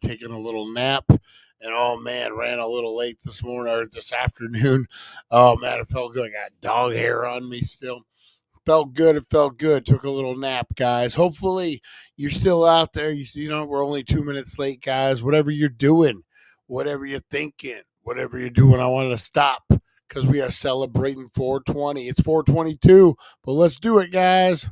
taking a little nap, and oh man, ran a little late this morning or this afternoon. Oh man, it felt good. I got dog hair on me still. Felt good. It felt good. Took a little nap, guys. Hopefully, you're still out there. We're only 2 minutes late, guys. Whatever you're doing, whatever you're thinking, whatever you're doing, I want to stop because we are celebrating 420. It's 422, but let's do it, guys.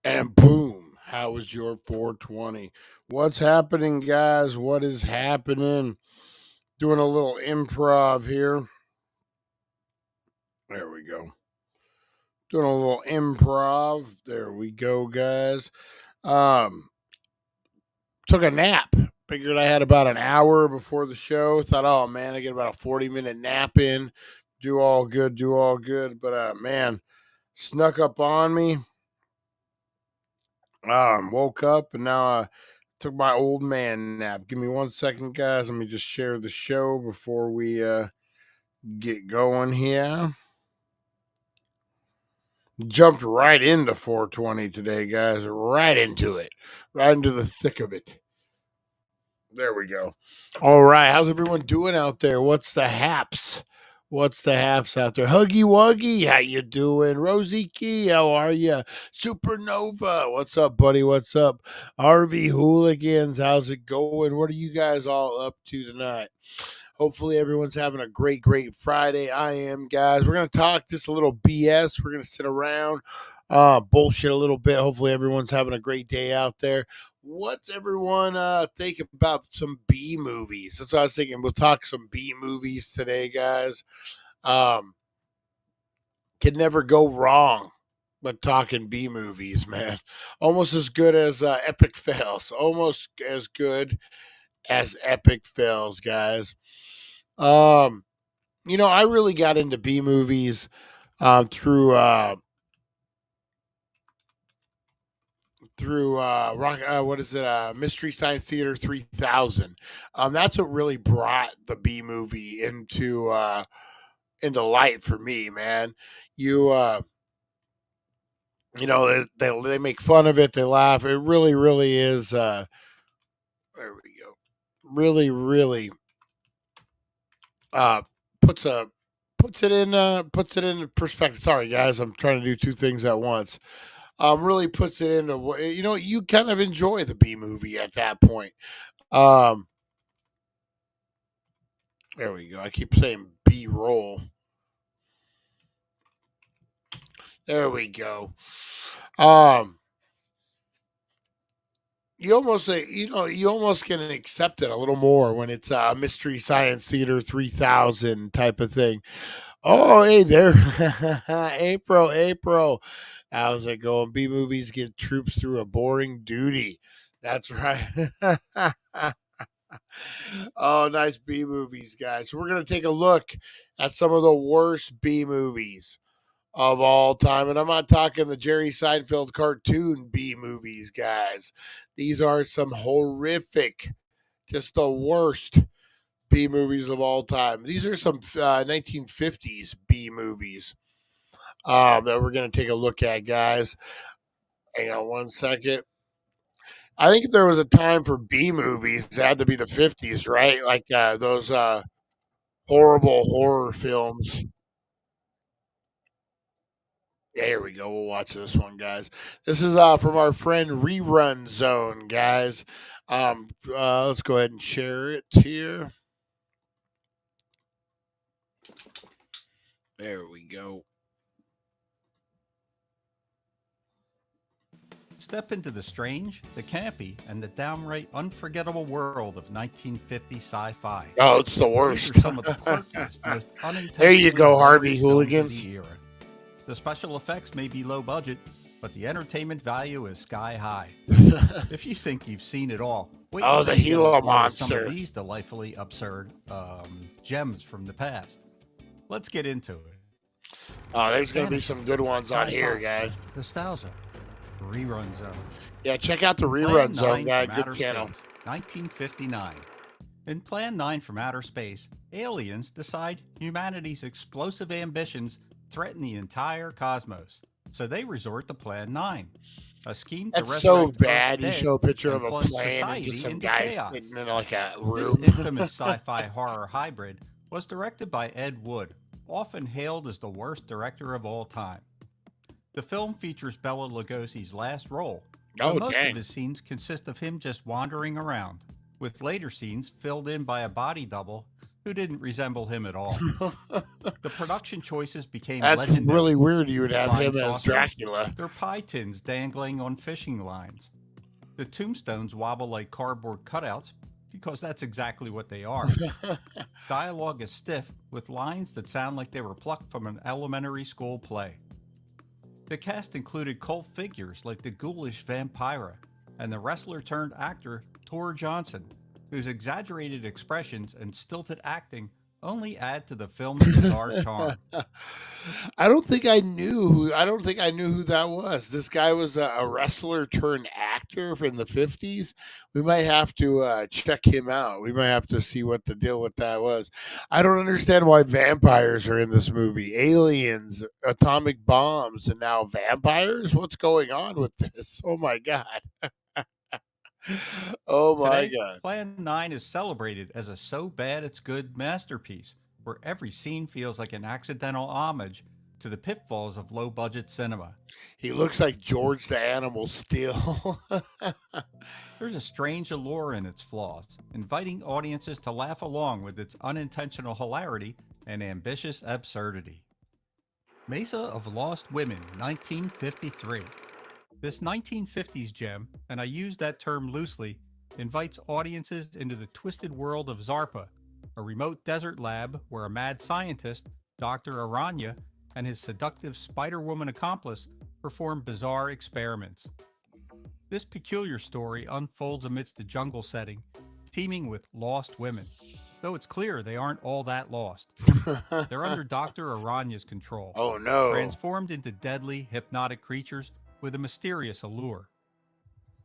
And boom, how was your 420? What's happening, guys? What is happening? Doing a little improv here. There we go. Doing a little improv. There we go, guys. Um, Took a nap. Figured I had about an hour before the show. Thought, oh man, I get about a 40-minute nap in. Do all good, do all good. But man, snuck up on me. Woke up and now took my old man nap. Give me 1 second, guys. Let me just share the show before we get going here. Jumped right into 420 today, guys. Right into it. Right into the thick of it. There we go. All right. How's everyone doing out there? What's the haps? What's the haps out there? Huggy Wuggy, how you doing? Rosie Key, how are you? Supernova, what's up, buddy? What's up? RV Hooligans, how's it going? What are you guys all up to tonight? Hopefully everyone's having a great, great Friday. I am, guys. We're going to talk just a little BS. We're going to sit around, bullshit a little bit. Hopefully everyone's having a great day out there. What's everyone think about some B movies? That's what I was thinking. We'll talk some B movies today, guys. Can never go wrong but talking B movies, man. Almost as good as Epic Fails. Almost as good as Epic Fails, guys. I really got into B movies through what is it, Mystery Science Theater 3000. That's what really brought the B movie into light for me, man. They make fun of it, they laugh. It really, really is. There we go. Really, really uh, puts a puts it in perspective. Sorry, guys, I'm trying to do two things at once. Really puts it into you kind of enjoy the B movie at that point. Um, there we go. I keep saying B roll. There we go. Um, you almost can accept it a little more when it's a Mystery Science Theater 3000 type of thing. Oh, hey there, April. How's it going? B movies get troops through a boring duty. That's right. Oh, nice B movies, guys. So we're gonna take a look at some of the worst B movies of all time. And I'm not talking the Jerry Seinfeld cartoon B movies, guys. These are some horrific, just the worst B movies of all time. These are some 1950s B movies that we're going to take a look at, guys. Hang on one second. I think there was a time for B movies. It had to be the 50s, right? Like those horrible horror films. Yeah, here we go. We'll watch this one, guys. This is from our friend Rerun Zone, guys. Let's go ahead and share it here. There we go. Step into the strange, the campy, and the downright unforgettable world of 1950 sci-fi. Oh, it's the These worst. are some of the quirkiest, most unintentionally There you go, Harvey hilarious films of Hooligans. the era. The special effects may be low budget, but the entertainment value is sky high. If you think you've seen it all, wait Oh, until the you get Gila a load of some monster. of these delightfully absurd gems from the past. Let's get into it. Oh, there's going to be some good ones on here, Sci-fi, guys. Nostalgia, Rerun Zone. Yeah, check out the Plan Rerun Zone, 9 guy. from Good Outer channel. Space, 1959. In Plan 9 from Outer Space, aliens decide humanity's explosive ambitions threaten the entire cosmos, so they resort to Plan 9, a scheme to That's so resurrect bad. You Earth's show a dead picture of and a plunge plane and society just some into guys chaos. sitting in like a This room. infamous sci-fi horror hybrid was directed by Ed Wood, often hailed as the worst director of all time. The film features Bela Lugosi's last role, but Oh, most dang. of his scenes consist of him just wandering around, with later scenes filled in by a body double who didn't resemble him at all. The production choices became That's legendary. really weird. You would have Flying him as saucers, Dracula. they're pie tins dangling on fishing lines. The tombstones wobble like cardboard cutouts because that's exactly what they are. Dialogue is stiff, with lines that sound like they were plucked from an elementary school play. The cast included cult figures like the ghoulish Vampira and the wrestler turned actor Tor Johnson, whose exaggerated expressions and stilted acting only add to the film's bizarre charm. I don't think I knew who that was. This guy was a wrestler turned actor from the 50s. We might have to check him out. We might have to see what the deal with that was. I don't understand why vampires are in this movie. Aliens, atomic bombs, and now vampires? What's going on with this? Oh my god. Oh my Today, god. Plan 9 is celebrated as a so bad it's good masterpiece, where every scene feels like an accidental homage to the pitfalls of low budget cinema. He looks like George the Animal still. There's a strange allure in its flaws, inviting audiences to laugh along with its unintentional hilarity and ambitious absurdity. Mesa of Lost Women, 1953. This 1950s gem, and I use that term loosely, invites audiences into the twisted world of Zarpa, a remote desert lab where a mad scientist, Dr. Aranya, and his seductive Spider-Woman accomplice perform bizarre experiments. This peculiar story unfolds amidst a jungle setting, teeming with lost women, though it's clear they aren't all that lost. They're under Dr. Aranya's control, Oh no. transformed into deadly, hypnotic creatures with a mysterious allure.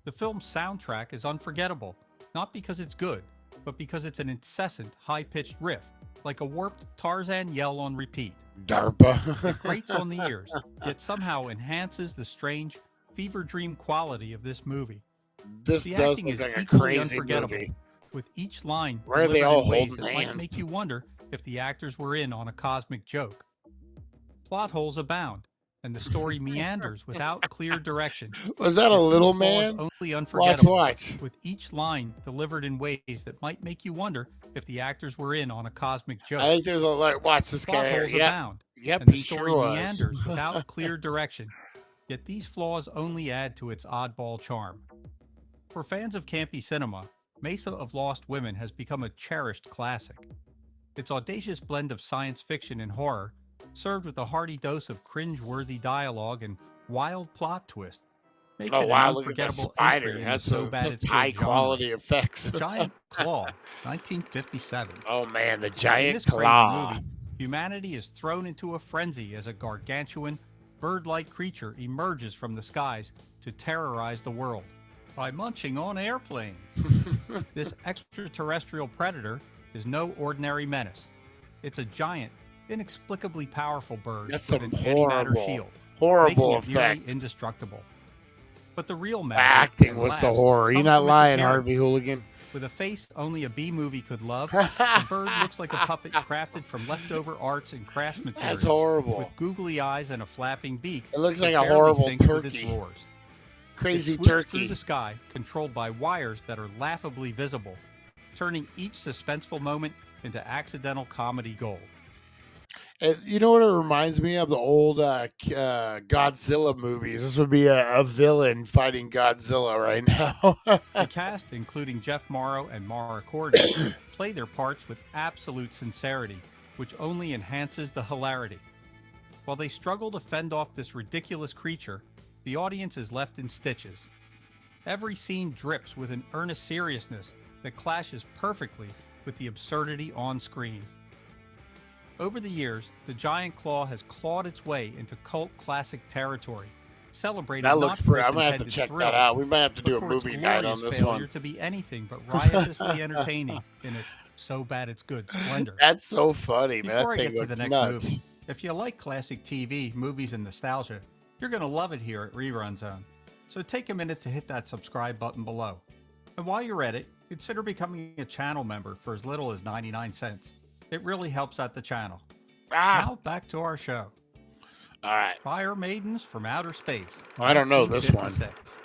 The film's soundtrack is unforgettable, not because it's good, but because it's an incessant, high-pitched riff, like a warped Tarzan yell on repeat. DARPA. It grates on the ears, yet somehow enhances the strange, fever dream quality of this movie. This The does acting look is like a equally crazy unforgettable, movie. with each line Why are they delivered all in ways holding that might hands? make you wonder if the actors were in on a cosmic joke. Plot holes abound, and the story meanders without clear direction. Was that a Yet these little flaws man? only Watch, unforgettable, watch. with each line delivered in ways that might make you wonder if the actors were in on a cosmic joke. I think there's a like. Watch this Plot guy. holes Yep, abound, yep, and the he story sure was. meanders without clear direction. Yet these flaws only add to its oddball charm. For fans of campy cinema, Mesa of Lost Women has become a cherished classic. Its audacious blend of science fiction and horror, served with a hearty dose of cringe-worthy dialogue and wild plot twists, makes Oh it wow! an Look at the unforgettable spider. entry in the That's so bad that's it's high good genre. quality effects. The Giant Claw, 1957. Oh man, the In giant this crazy claw. movie, humanity is thrown into a frenzy as a gargantuan, bird-like creature emerges from the skies to terrorize the world by munching on airplanes. This extraterrestrial predator is no ordinary menace. It's a giant, inexplicably powerful bird That's with some an antimatter horrible, shield, horrible making it nearly effects. indestructible. But the real magic Acting and was the laughs horror. You're come not from its lying, appearance. Harvey Hooligan. With a face only a B movie could love, the bird looks like a puppet crafted from leftover arts and craft materials. That's horrible. With googly eyes and a flapping beak, It looks that like a barely horrible syncs with its turkey. roars. Crazy It swoops turkey. through the sky, controlled by wires that are laughably visible, turning each suspenseful moment into accidental comedy gold. You know what it reminds me of? The old Godzilla movies. This would be a villain fighting Godzilla right now. The cast, including Jeff Morrow and Mara Corday, play their parts with absolute sincerity, which only enhances the hilarity. While they struggle to fend off this ridiculous creature, the audience is left in stitches. Every scene drips with an earnest seriousness that clashes perfectly with the absurdity on screen. Over the years, the giant claw has clawed its way into cult classic territory, celebrated That not looks for pretty. its I'm gonna have to intended check thrills, that out. We might have to but do a for its movie night on glorious this failure one. to be anything but riotously entertaining in its so bad it's good splendor. That's so funny, man. Before I That get thing to looks the next nuts. movie, if you like classic TV, movies, and nostalgia, you're going to love it here at Rerun Zone. So take a minute to hit that subscribe button below. And while you're at it, consider becoming a channel member for as little as 99 cents. It really helps out the channel. Now back to our show. All right. Fire Maidens from Outer Space. I don't know this one. 1956.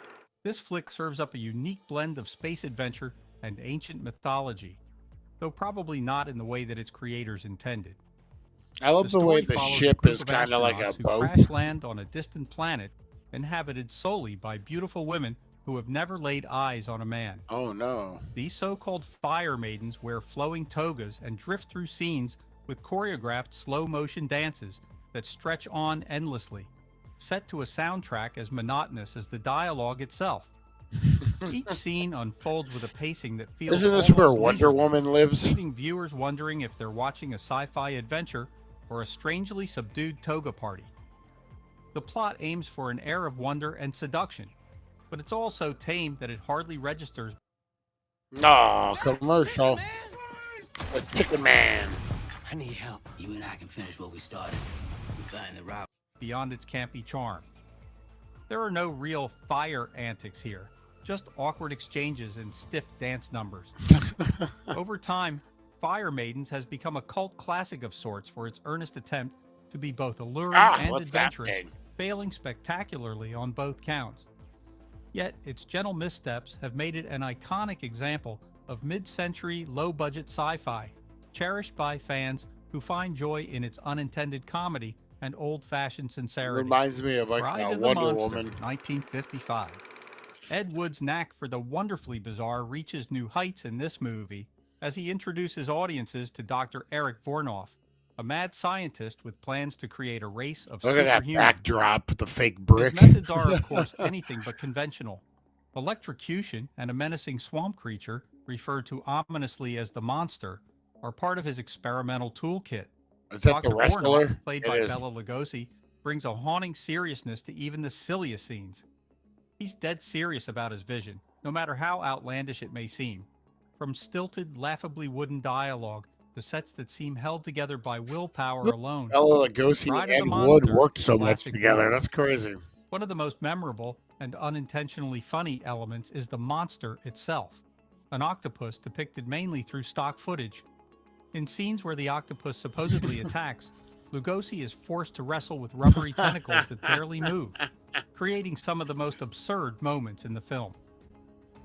This flick serves up a unique blend of space adventure and ancient mythology, though probably not in the way that its creators intended. I love the way the follows a ship group is of kind of like a astronauts who boat. crash land on a distant planet inhabited solely by beautiful women who have never laid eyes on a man. Oh no. These so-called fire maidens wear flowing togas and drift through scenes with choreographed slow-motion dances that stretch on endlessly, set to a soundtrack as monotonous as the dialogue itself. Each scene unfolds with a pacing that feels Isn't this where almost Wonder leisurely, Woman lives? leaving viewers wondering if they're watching a sci-fi adventure or a strangely subdued toga party. The plot aims for an air of wonder and seduction, but it's all so tame that it hardly registers No, commercial. The Chicken Man. I need help. You and I can finish what we started. We find the route. beyond its campy charm. There are no real fire antics here, just awkward exchanges and stiff dance numbers. Over time, Fire Maidens has become a cult classic of sorts for its earnest attempt to be both alluring and what's that adventurous, thing? failing spectacularly on both counts. Yet, its gentle missteps have made it an iconic example of mid-century, low-budget sci-fi, cherished by fans who find joy in its unintended comedy and old-fashioned sincerity. Reminds me of like Bride of the Wonder Monster, Woman. 1955. Ed Wood's knack for the wonderfully bizarre reaches new heights in this movie as he introduces audiences to Dr. Eric Vornoff, a mad scientist with plans to create a race of Look at that superhumans. backdrop with the fake brick. His methods are, of course, anything but conventional. Electrocution and a menacing swamp creature, referred to ominously as the Monster, are part of his experimental toolkit. Is that Dr. the wrestler? Vornoff, played It by is. Bela Lugosi, brings a haunting seriousness to even the silliest scenes. He's dead serious about his vision, no matter how outlandish it may seem. From stilted, laughably wooden dialogue to sets that seem held together by willpower alone. Bela Lugosi Bride of the and Monster Wood worked is so a much classic together. duo. That's crazy. One of the most memorable and unintentionally funny elements is the monster itself, an octopus depicted mainly through stock footage. In scenes where the octopus supposedly attacks, Lugosi is forced to wrestle with rubbery tentacles that barely move, creating some of the most absurd moments in the film.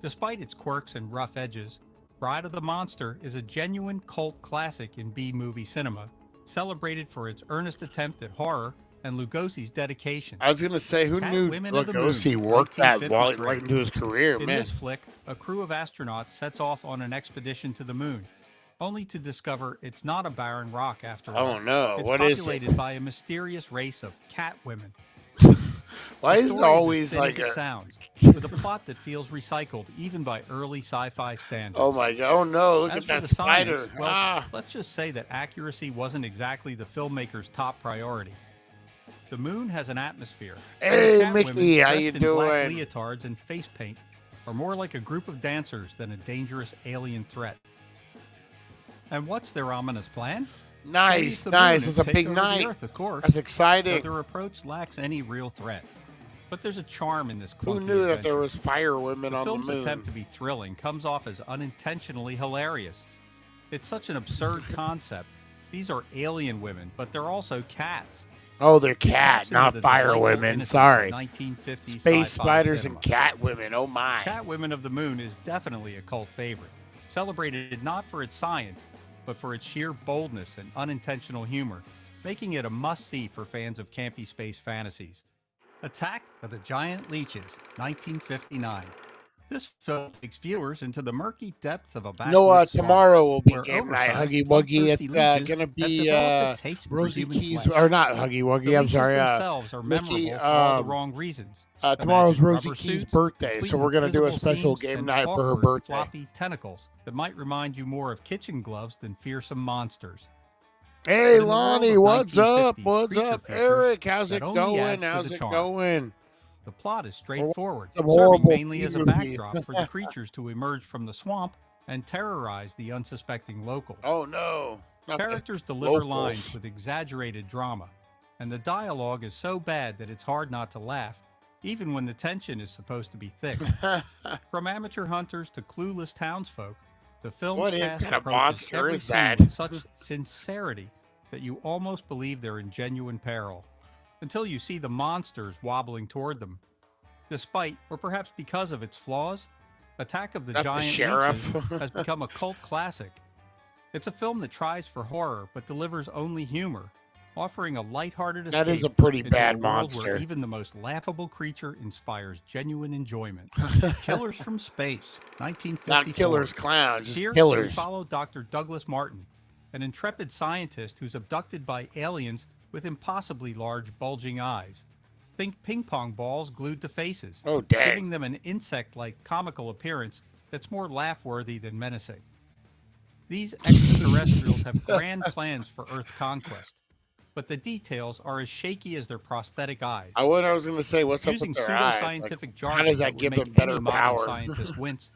Despite its quirks and rough edges, Bride of the Monster is a genuine cult classic in B-movie cinema, celebrated for its earnest attempt at horror and Lugosi's dedication. I was gonna say, who Cat knew Women of the Moon, Lugosi worked that while 1953. late into his career, In man? this flick, a crew of astronauts sets off on an expedition to the moon, only to discover it's not a barren rock after all. Oh no, It's what is populated it? by a mysterious race of cat women. Why The is it story always as thin like as it a? sounds, with a plot that feels recycled even by early sci-fi standards. Oh my god! Oh no! Look As at for that the spider! science, well, Ah! let's just say that accuracy wasn't exactly the filmmaker's top priority. The moon has an atmosphere. and the Hey, cat Mickey, women how dressed you in black doing? leotards and face paint are more like a group of dancers than a dangerous alien threat. And what's their ominous plan? Nice, Seize the nice. moon It's and a take big over the night. Earth, of course. That's Though exciting. their approach lacks any real threat. But there's a charm in this clunky Who knew that there adventure. was fire women The on the film's moon? attempt to be thrilling comes off as unintentionally hilarious. It's such an absurd concept. These are alien women, but they're also cats. Oh, they're It taps cat, into not the fire delightful women. innocence Sorry. of 1950s Space sci-fi spiders cinema. and cat women. Oh my. Cat Women of the Moon is definitely a cult favorite, celebrated not for its science, but for its sheer boldness and unintentional humor, making it a must-see for fans of campy space fantasies. Attack of the Giant Leeches, 1959. This film takes viewers into the murky depths of a backwoods swamp, Tomorrow will be where game night. oversized, Huggy Wuggy. bloodthirsty It's leeches gonna have be developed a taste for Rosy human Keys, flesh. or not Huggy The Wuggy. I'm leeches sorry. themselves are Mickey, memorable for all the wrong reasons. Tomorrow's Imagine Rosy rubber Keys' suits, birthday, complete so we're with gonna do a visible special seams game and night for her awkward, birthday. floppy tentacles that might remind you more of kitchen gloves than fearsome monsters. Hey But in the world Lonnie, of what's up? 1950s What's creature up, features, Eric? How's that it only going? adds to How's the it charm. going? The plot is straightforward, Some serving horrible mainly as a B-movies. backdrop for the creatures to emerge from the swamp and terrorize the unsuspecting locals. Oh no! Not the Characters deliver locals. lines with exaggerated drama, and the dialogue is so bad that it's hard not to laugh, even when the tension is supposed to be thick. From amateur hunters to clueless townsfolk, the film's What cast kind of approaches monster every is scene that? with such sincerity that you almost believe they're in genuine peril, until you see the monsters wobbling toward them. Despite, or perhaps because of its flaws, Attack of the That's the Giant sheriff. Leeches has become a cult classic. It's a film that tries for horror but delivers only humor, offering a lighthearted escape That is a pretty into bad a world monster. where even the most laughable creature inspires genuine enjoyment. Killers from Space, 1954. Not killers, clowns, just Here, we killers. follow Dr. Douglas Martin, an intrepid scientist who's abducted by aliens with impossibly large, bulging eyes. Think ping pong balls glued to faces, Oh dang! giving them an insect-like comical appearance that's more laugh-worthy than menacing. These extraterrestrials have grand plans for Earth's conquest, but the details are as shaky as their prosthetic eyes. I was going to say, what's Using up with their eyes? pseudoscientific Like, jargon how does that would give make them better any modern power? scientist wince,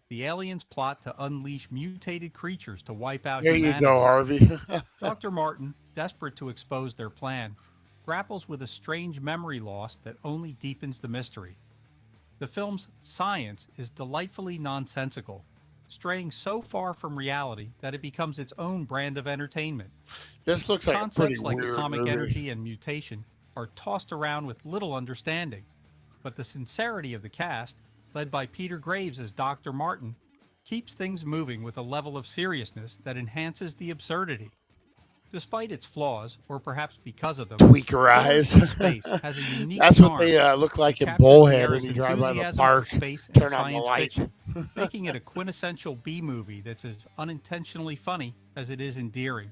the aliens plot to unleash mutated creatures to wipe out There you humanity. go, Harvey. Dr. Martin, desperate to expose their plan, grapples with a strange memory loss that only deepens the mystery. The film's science is delightfully nonsensical, straying so far from reality that it becomes its own brand of entertainment. This looks like a pretty Concepts like weird atomic movie. energy and mutation are tossed around with little understanding, but the sincerity of the cast, led by Peter Graves as Dr. Martin, keeps things moving with a level of seriousness that enhances the absurdity. Despite its flaws, or perhaps because of them, Tweaker Killers eyes. from Space has a unique That's charm. what they look like in Captures the Bullhead era's when you drive by the enthusiasm park. for space and Turn on the science light. fiction, making it a quintessential B-movie that's as unintentionally funny as it is endearing.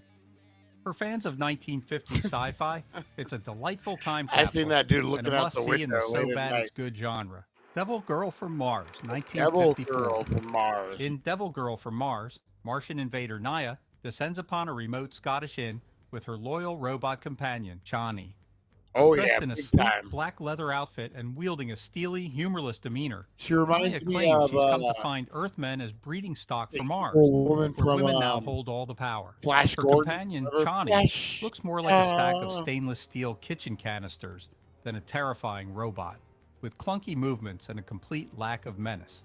For fans of 1950s sci-fi, it's a delightful time capsule. I seen that dude and looking a out the must-see in the window so late at bad night. it's good genre. Devil Girl from Mars, Devil 1954. Girl from Mars. In Devil Girl from Mars, Martian invader Naya descends upon a remote Scottish inn with her loyal robot companion, Chani. Oh Dressed yeah, in a big sleek time. black leather outfit and wielding a steely, humorless demeanor, She Naya reminds me claims of she's come to find Earthmen as breeding stock the for Mars, evil woman where from women now hold all the power. Flash Her Gordon. companion, Remember? Chani, Flash. looks more like a stack of stainless steel kitchen canisters than a terrifying robot, with clunky movements and a complete lack of menace.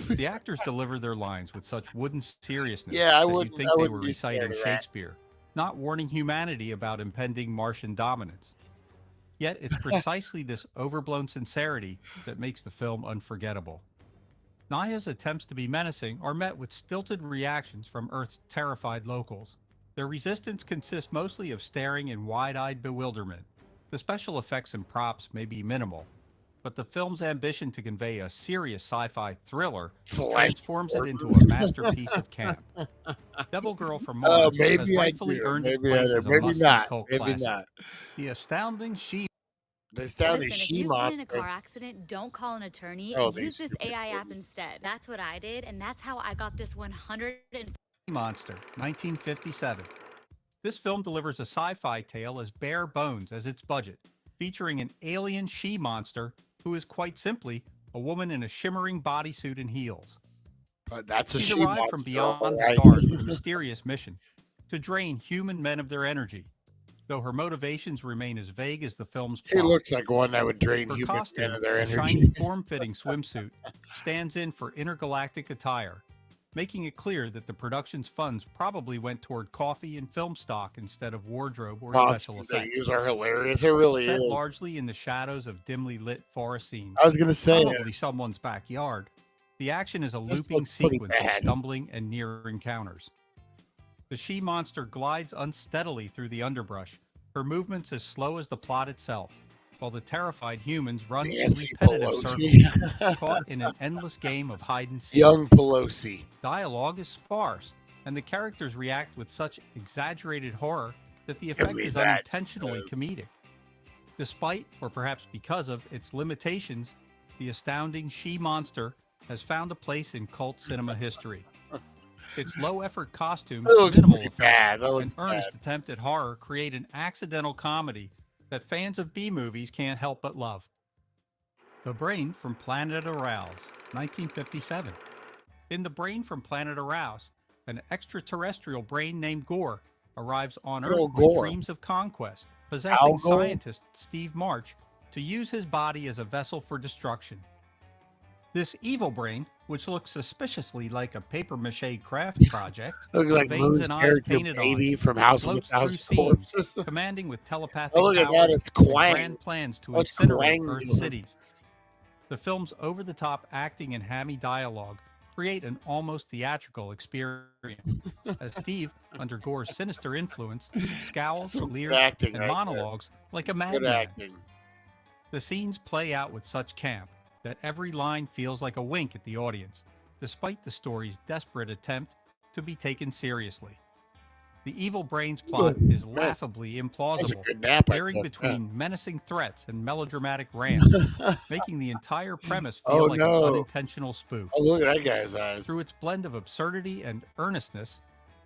The actors deliver their lines with such wooden seriousness Yeah, I that wouldn't. you'd think I they wouldn't were be scared reciting of that. Shakespeare, not warning humanity about impending Martian dominance. Yet it's precisely this overblown sincerity that makes the film unforgettable. Naya's attempts to be menacing are met with stilted reactions from Earth's terrified locals. Their resistance consists mostly of staring in wide-eyed bewilderment. The special effects and props may be minimal, but the film's ambition to convey a serious sci-fi thriller Flash transforms it into a masterpiece of camp. Devil Girl from Mars has Maybe I rightfully do. earned its Maybe I place do. as a Maybe must-see not. cult Maybe classic. not. The astounding she This down to Listen, if you've been in a She-Monster. car accident, don't call an attorney Oh, and these use this stupid AI app movies. instead. That's what I did, and that's how I got this 150 Monster, 1957. This film delivers a sci-fi tale as bare bones as its budget, featuring an alien she-monster who is quite simply a woman in a shimmering bodysuit and heels. But that's a She's She-Monster. arrived from beyond the alright. stars with a mysterious mission to drain human men of their energy. though her motivations remain as vague as the film's She plot. looks like one that would drain Her human costume, of their a energy. shiny form-fitting swimsuit, stands in for intergalactic attire, making it clear that the production's funds probably went toward coffee and film stock instead of wardrobe or special Costumes they effects. use are hilarious. It really Set is. largely in the shadows of dimly lit forest scenes, I was gonna say probably someone's backyard, the action is a This looping looks pretty sequence of bad. stumbling and near encounters. The she-monster glides unsteadily through the underbrush, her movements as slow as the plot itself, while the terrified humans run in Nancy repetitive Pelosi. circles, caught in an endless game of hide and seek. Young Pelosi. Dialogue is sparse, and the characters react with such exaggerated horror that the effect mean, is that's unintentionally good. comedic. Despite, or perhaps because of, its limitations, the astounding she-monster has found a place in cult cinema history. Its low-effort costumes, That looks minimal pretty effects, bad. That looks and earnest attempt at horror create an accidental comedy that fans of B-movies can't help but love. The Brain from Planet Arouse, 1957. In The Brain from Planet Arouse, an extraterrestrial brain named Gore arrives on Good Earth old with Gore. dreams of conquest, possessing Al Gore? scientist Steve March to use his body as a vessel for destruction. This evil brain, which looks suspiciously like a papier-mâché craft project, Looks with like veins Moon's and eyes character painted Baby on, from House of floats a through Thousand scenes, Corpses. commanding with telepathic Oh, look at powers that. It's and Quang. grand plans to What's incinerate Quang Earth doing? cities. The film's over-the-top acting and hammy dialogue create an almost theatrical experience, as Steve, under Gore's sinister influence, scowls, Some good leers, acting and right there. monologues like a Good madman. acting. The scenes play out with such camp that every line feels like a wink at the audience, despite the story's desperate attempt to be taken seriously. The evil brain's plot Ooh, is man. laughlably That's a implausible, good nap. I varying took. between menacing threats and melodramatic rants, making the entire premise feel Oh, like no. an unintentional spoof. Oh, look at that guy's eyes. Through its blend of absurdity and earnestness,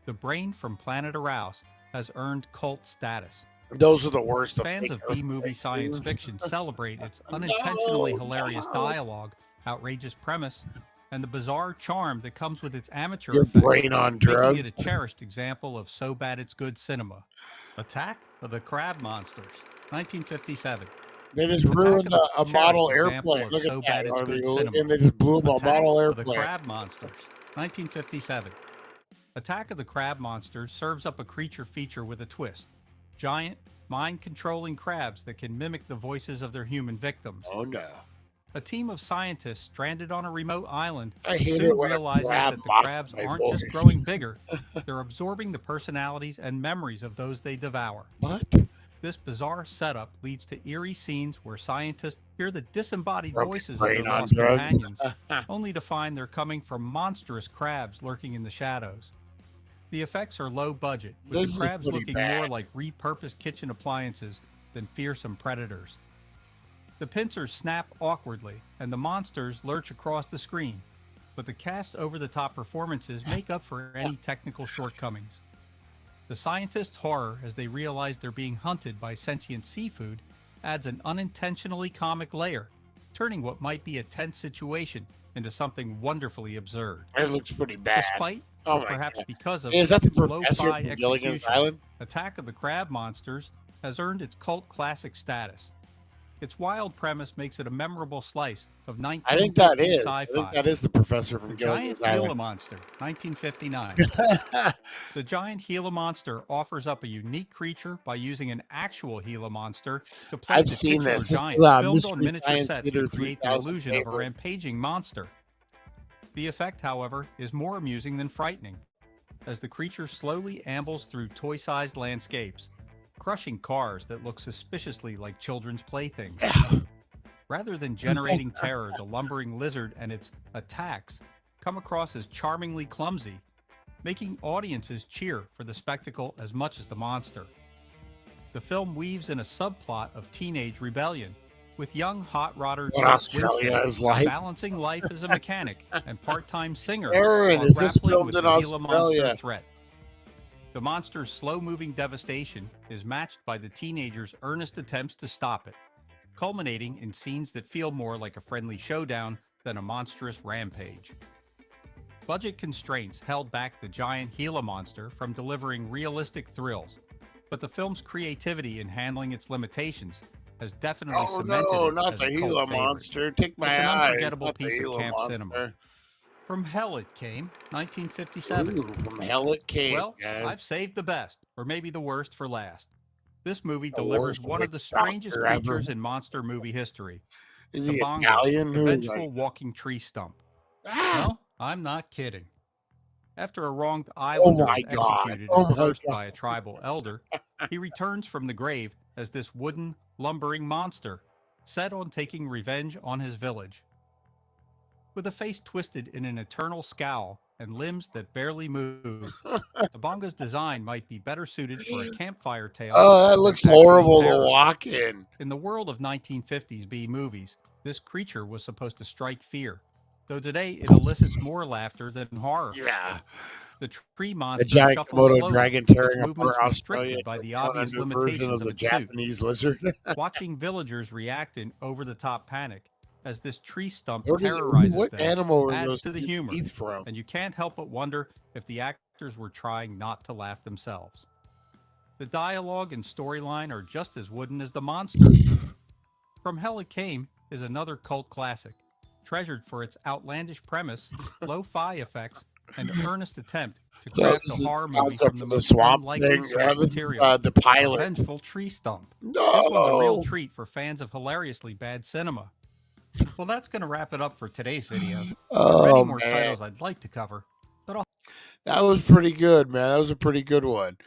The Brain from Planet Arouse has earned cult status. Those are the worst. Fans of B-movie science fiction celebrate its unintentionally hilarious dialogue, outrageous premise, and the bizarre charm that comes with its amateur Your effects, brain on making drugs. it a cherished example of so bad it's good cinema. Attack of the Crab Monsters, 1957. They just Attack ruined of the a model cherished example airplane. of Look so at bad that. it's I good mean, cinema. and they just blew up a Attack model of the airplane. Crab Monsters, 1957. Attack of the Crab Monsters serves up a creature feature with a twist. Giant, mind-controlling crabs that can mimic the voices of their human victims. Oh, no. A team of scientists stranded on a remote island I hate soon it when a realizes crab that the mocks crabs my aren't just voice. growing bigger, they're absorbing the personalities and memories of those they devour. What? This bizarre setup leads to eerie scenes where scientists hear the disembodied Broken voices of their brain on lost drugs. companions, only to find they're coming from monstrous crabs lurking in the shadows. The effects are low budget, with This is the crabs pretty looking bad. more like repurposed kitchen appliances than fearsome predators. The pincers snap awkwardly, and the monsters lurch across the screen, but the cast's over-the-top performances make up for any technical shortcomings. The scientists' horror as they realize they're being hunted by sentient seafood adds an unintentionally comic layer, turning what might be a tense situation into something wonderfully absurd. It looks pretty bad. Despite, Oh or my perhaps God. because of, Is that the its professor lo-fi from Gilligan's execution, Island? Attack of the Crab Monsters has earned its cult classic status. Its wild premise makes it a memorable slice of 1950s I think that is. sci-fi. I think that is the professor from The Gilligan's Giant Gila Island. Monster, 1959. The Giant Gila Monster offers up a unique creature by using an actual Gila monster to play I've the seen titular this. This giant, is filmed on Mystery miniature Science sets Theater to create the 3000 illusion of a favorite. rampaging monster. The effect, however, is more amusing than frightening, as the creature slowly ambles through toy-sized landscapes, crushing cars that look suspiciously like children's playthings. Rather than generating terror, the lumbering lizard and its attacks come across as charmingly clumsy, making audiences cheer for the spectacle as much as the monster. The film weaves in a subplot of teenage rebellion, with young hot rodder What Chuck Australia Winstead is like. balancing life as a mechanic and part-time singer Aaron, while is this grappling filmed with in the Gila monster Australia? threat. The monster's slow-moving devastation is matched by the teenager's earnest attempts to stop it, culminating in scenes that feel more like a friendly showdown than a monstrous rampage. Budget constraints held back the giant Gila monster from delivering realistic thrills, but the film's creativity in handling its limitations has definitely Oh cemented no, it not as the a cult Gila favorite. monster. Take my It's an eyes. unforgettable Not the piece of Gila camp cinema. monster. From Hell It Came, 1957. Ooh, from hell it came, Well, guys. I've saved the best, or maybe the worst, for last. This movie The delivers worst one of the witch strangest doctor ever. creatures in monster movie history. Is The he bongo, Italian? the Who is vengeful like, walking tree stump. ah! No, I'm not kidding. After a wronged Oh islander my is god! executed Oh and my cursed god! by a tribal elder, he returns from the grave as this wooden, lumbering monster, set on taking revenge on his village. With a face twisted in an eternal scowl and limbs that barely move, the bongo's design might be better suited for a campfire tale Oh, that than looks actual horrible to terror. walk in. In the world of 1950s B movies, this creature was supposed to strike fear, though today it elicits more laughter than horror. Yeah, The tree a monster giant shuffles Komodo slowly, dragon its tearing movements apart Australia restricted by the down obvious under version limitations of of the its suit. Japanese lizard. Watching villagers react in over-the-top panic as this tree stump What terrorizes them animal are adds those to the humor, teeth from? and you can't help but wonder if the actors were trying not to laugh themselves. The dialogue and storyline are just as wooden as the monster. From Hell It Came is another cult classic, treasured for its outlandish premise, lo-fi effects, and earnest attempt to So craft this a is horror the movie concept from the of the most swamp unlikely thing. source This is material. the A pilot. vengeful tree stump. No. This one's a real treat for fans of hilariously bad cinema. Well, that's going to wrap it up for today's video. There are many Oh more man, titles I'd like to cover, but I'll that was pretty good, man. That was a pretty good one.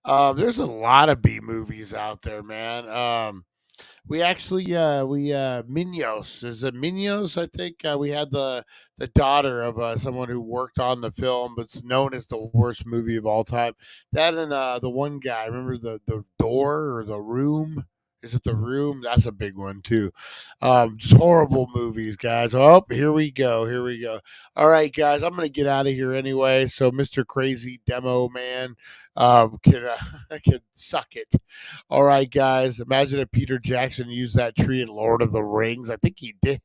There's a lot of B movies out there, man. We actually Minos, is it Minos? I think we had the daughter of someone who worked on the film, but it's known as the worst movie of all time. That and the one guy, remember the door or the room? Is it the room? That's a big one too. Just horrible movies, guys. Oh, here we go. Here we go. All right, guys, I'm gonna get out of here anyway. So, Mr. Crazy Demo Man, can can suck it. All right, guys. Imagine if Peter Jackson used that tree in Lord of the Rings. I think he did.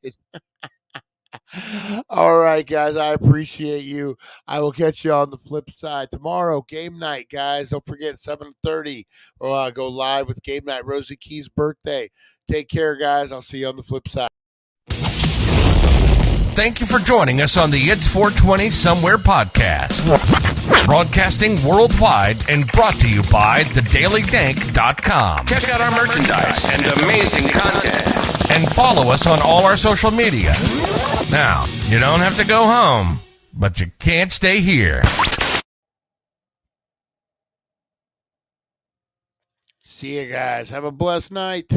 All right, guys. I appreciate you. I will catch you on the flip side tomorrow. Game night, guys. Don't forget 7:30. Go live with Game Night. Rosie Key's birthday. Take care, guys. I'll see you on the flip side. Thank you for joining us on the It's 420 Somewhere podcast. Broadcasting worldwide and brought to you by thedailydank.com. Check out our merchandise and amazing content. And follow us on all our social media. Now, you don't have to go home, but you can't stay here. See you guys. Have a blessed night.